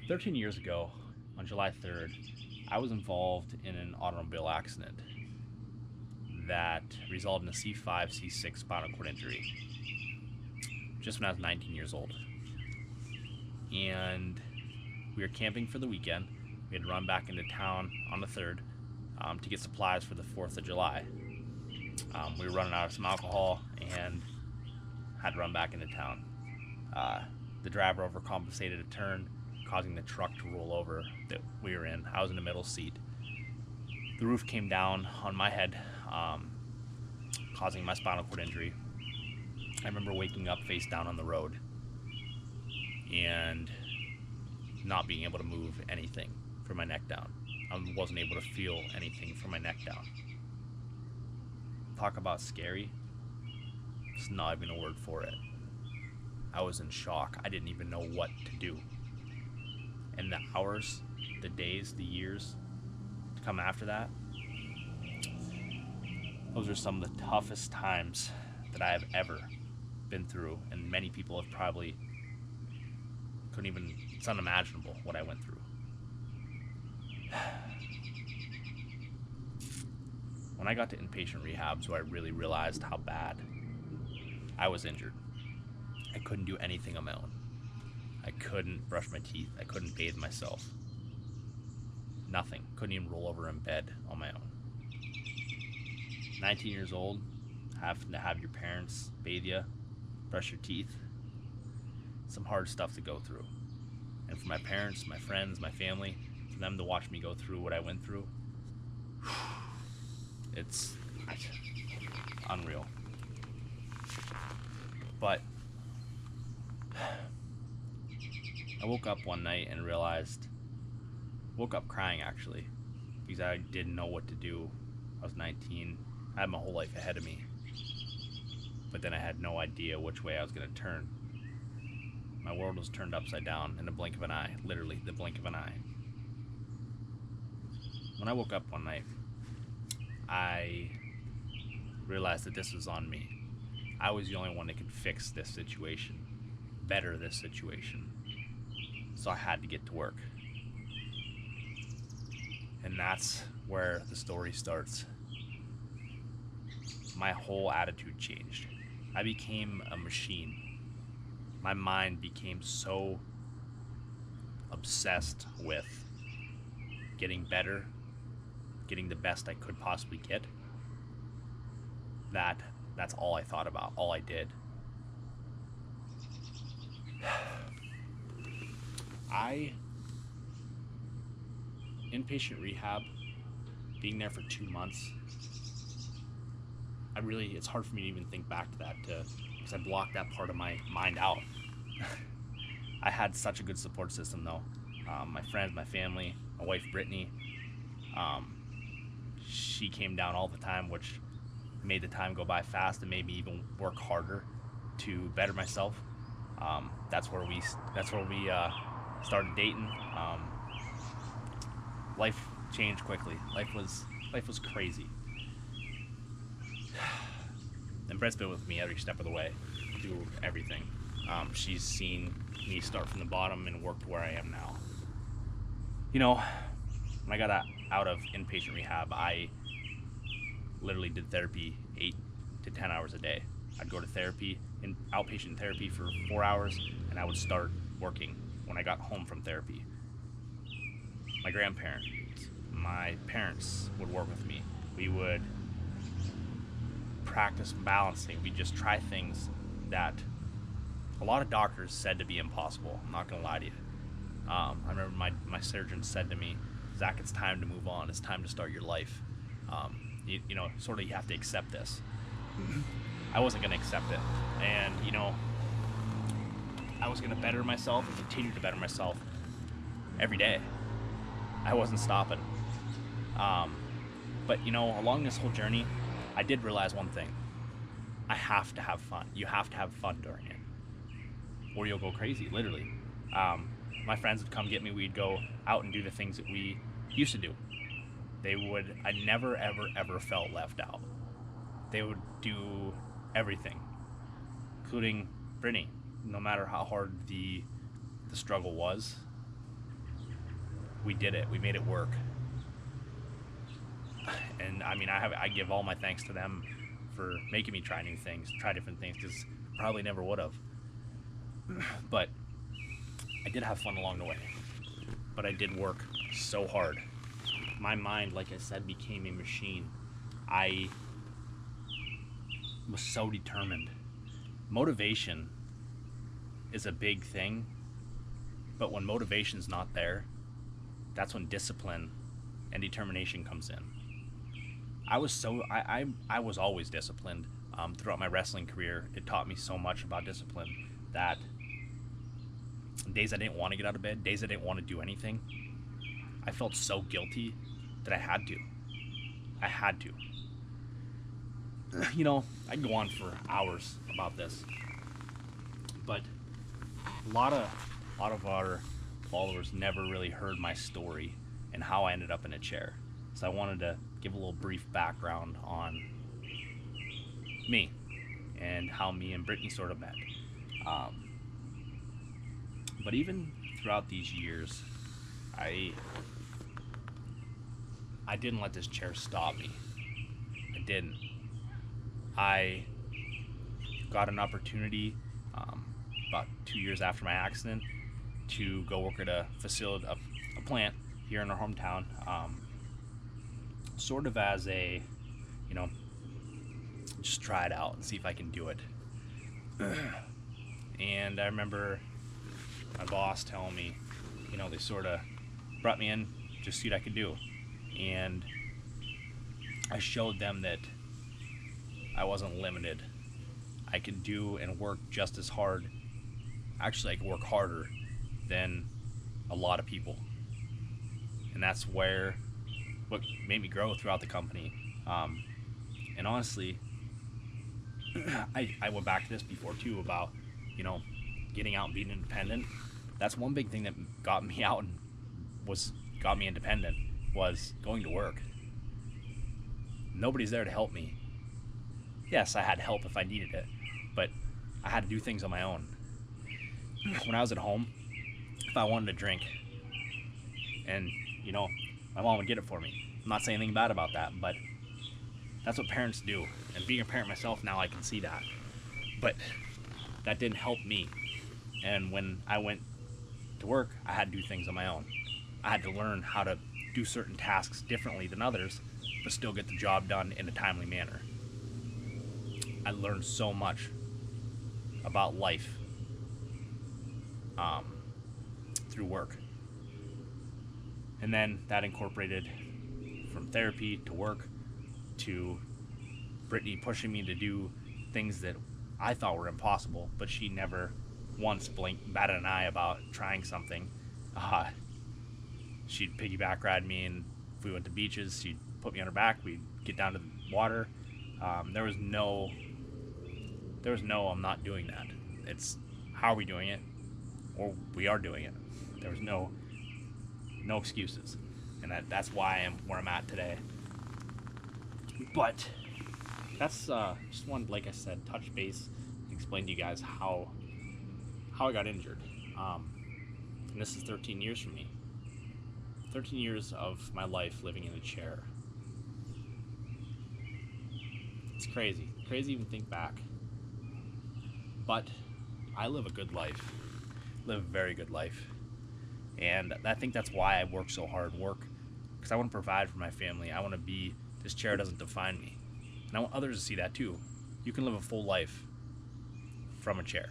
13 years ago, on July 3rd, I was involved in an automobile accident that resulted in a C5, C6 spinal cord injury just when I was 19 years old. And we were camping for the weekend. We had to run back into town on the 3rd to get supplies for the 4th of July. We were running out of some alcohol and had to run back into town. The driver overcompensated a turn, causing the truck to roll over that we were in. I was in the middle seat. The roof came down on my head, causing my spinal cord injury. I remember waking up face down on the road and not being able to move anything from my neck down. I wasn't able to feel anything from my neck down. Talk about scary. It's not even a word for it. I was in shock. I didn't even know what to do. And the hours, the days, the years to come after that, those are some of the toughest times that I have ever been through, and many people have probably couldn't even, it's unimaginable what I went through. When I got to inpatient rehab, so I really realized how bad I was injured. I couldn't do anything on my own. I couldn't brush my teeth. I couldn't bathe myself. Nothing. Couldn't even roll over in bed on my own. 19 years old, having to have your parents bathe you, brush your teeth. Some hard stuff to go through. And for my parents, my friends, my family, for them to watch me go through what I went through, it's unreal. But I woke up one night and woke up crying actually, because I didn't know what to do. I was 19, I had my whole life ahead of me, but then I had no idea which way I was going to turn. My world was turned upside down in the blink of an eye, literally the blink of an eye. When I woke up one night, I realized that this was on me. I was the only one that could fix this situation, better this situation. So I had to get to work. And that's where the story starts. My whole attitude changed. I became a machine. My mind became so obsessed with getting better, getting the best I could possibly get, that's all I thought about, all I did. Inpatient rehab, being there for 2 months, it's hard for me to even think back to that, because I blocked that part of my mind out. I had such a good support system though. My friends, my family, my wife Brittany, she came down all the time, which made the time go by fast and made me even work harder to better myself. That's where we started dating. Life changed quickly. Life was crazy. And Brett's been with me every step of the way, through everything. She's seen me start from the bottom and work to where I am now. You know, when I got out of inpatient rehab, I literally did therapy 8 to 10 hours a day. I'd go to therapy, in outpatient therapy for 4 hours, and I would start working when I got home from therapy. My grandparents, my parents would work with me. We would practice balancing. We'd just try things that a lot of doctors said to be impossible. I'm not gonna lie to you. I remember my surgeon said to me, Zach, it's time to move on. It's time to start your life. Sort of you have to accept this. I wasn't gonna accept it. And, I was gonna better myself and continue to better myself every day. I wasn't stopping. But along this whole journey, I did realize one thing. I have to have fun. You have to have fun during it, or you'll go crazy, literally. My friends would come get me. We'd go out and do the things that we used to do. I never, ever, ever felt left out. They would do everything, including Brittany. No matter how hard the struggle was, we did it. We made it work. And I mean, I give all my thanks to them for making me try new things, try different things, because probably never would have. But I did have fun along the way. But I did work so hard. My mind, like I said, became a machine. I was so determined. Motivation is a big thing, but when motivation's not there, that's when discipline and determination comes in. I was always disciplined. Throughout my wrestling career, it taught me so much about discipline that days I didn't want to get out of bed, days I didn't want to do anything, I felt so guilty that I had to. I had to. You know, I can go on for hours about this, but a lot of our followers never really heard my story and how I ended up in a chair. So I wanted to give a little brief background on me and how me and Brittany sort of met. But even throughout these years, I didn't let this chair stop me. I didn't. I got an opportunity about 2 years after my accident to go work at a facility, a plant here in our hometown, sort of as a, you know, just try it out and see if I can do it. And I remember my boss telling me, you know, they sort of brought me in just to see what I could do. And I showed them that I wasn't limited. I could do and work just as hard. Actually, I could work harder than a lot of people. And that's what made me grow throughout the company. And honestly, I went back to this before too about, you know, getting out and being independent. That's one big thing that got me out and got me independent, was going to work. Nobody's there to help me. Yes, I had help if I needed it, but I had to do things on my own. When I was at home, if I wanted a drink, and, you know, my mom would get it for me. I'm not saying anything bad about that, but that's what parents do. And being a parent myself now, I can see that. But that didn't help me. And when I went to work, I had to do things on my own. I had to learn how to do certain tasks differently than others, but still get the job done in a timely manner. I learned so much about life through work. And then that incorporated from therapy to work to Brittany pushing me to do things that I thought were impossible, but she never once batted an eye about trying something. She'd piggyback ride me, and if we went to beaches, she'd put me on her back. We'd get down to the water. There was no I'm not doing that. It's how are we doing it, or we are doing it. There was no excuses, and that's why I'm where I'm at today. But that's just one, like I said, touch base, explain to you guys how I got injured. And this is 13 years for me. 13 years of my life living in a chair. It's crazy to even think back. But I live a good life, live a very good life. And I think that's why I work so hard, because I want to provide for my family. I want to be, this chair doesn't define me. And I want others to see that too. You can live a full life from a chair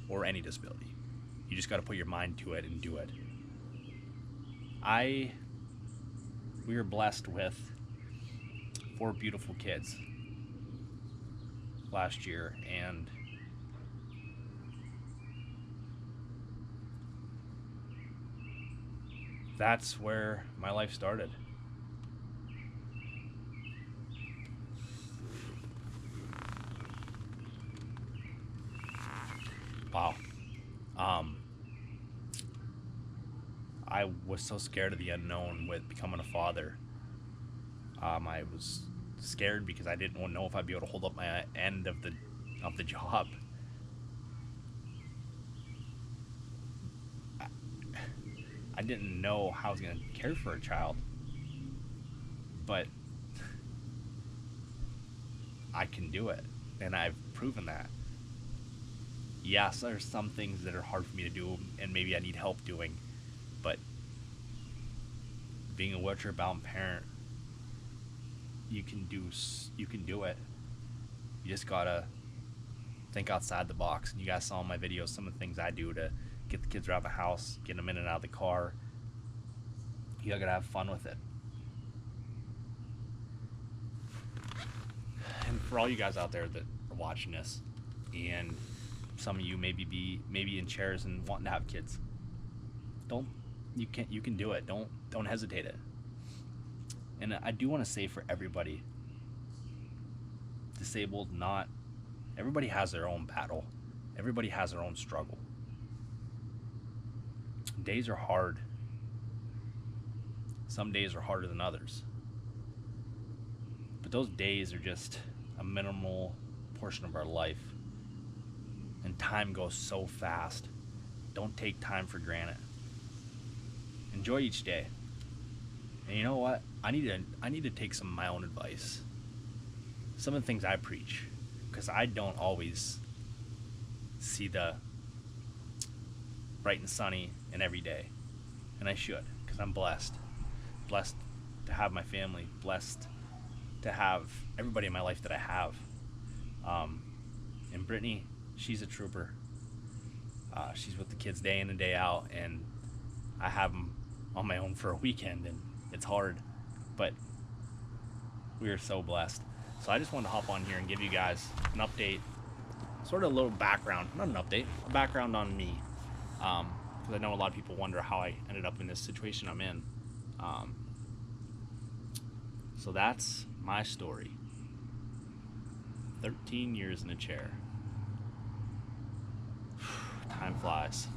or any disability. You just got to put your mind to it and do it. We were blessed with 4 beautiful kids last year, and that's where my life started. Wow. I was so scared of the unknown with becoming a father. I was scared because I didn't know if I'd be able to hold up my end of the job. I didn't know how I was going to care for a child, but I can do it, and I've proven that. Yes, there's some things that are hard for me to do, and maybe I need help doing, but being a wheelchair-bound parent, you can do it. You just gotta think outside the box. And you guys saw in my videos some of the things I do to get the kids around the house, get them in and out of the car. You gotta have fun with it. And for all you guys out there that are watching this, and some of you maybe in chairs and wanting to have kids, you can do it. Don't hesitate it. And I do want to say, for everybody, disabled, not everybody has their own battle. Everybody has their own struggle. Days are hard. Some days are harder than others. But those days are just a minimal portion of our life. And time goes so fast. Don't take time for granted. Enjoy each day. And you know what? I need to take some of my own advice. Some of the things I preach, because I don't always see the bright and sunny in every day. And I should, because I'm blessed. Blessed to have my family, blessed to have everybody in my life that I have. And Brittany, she's a trooper. She's with the kids day in and day out, and I have them on my own for a weekend, and it's hard, but we are so blessed. So I just wanted to hop on here and give you guys an update, sort of a little background, not an update, a background on me, because I know a lot of people wonder how I ended up in this situation I'm in. So that's my story. 13 years in a chair. Time flies.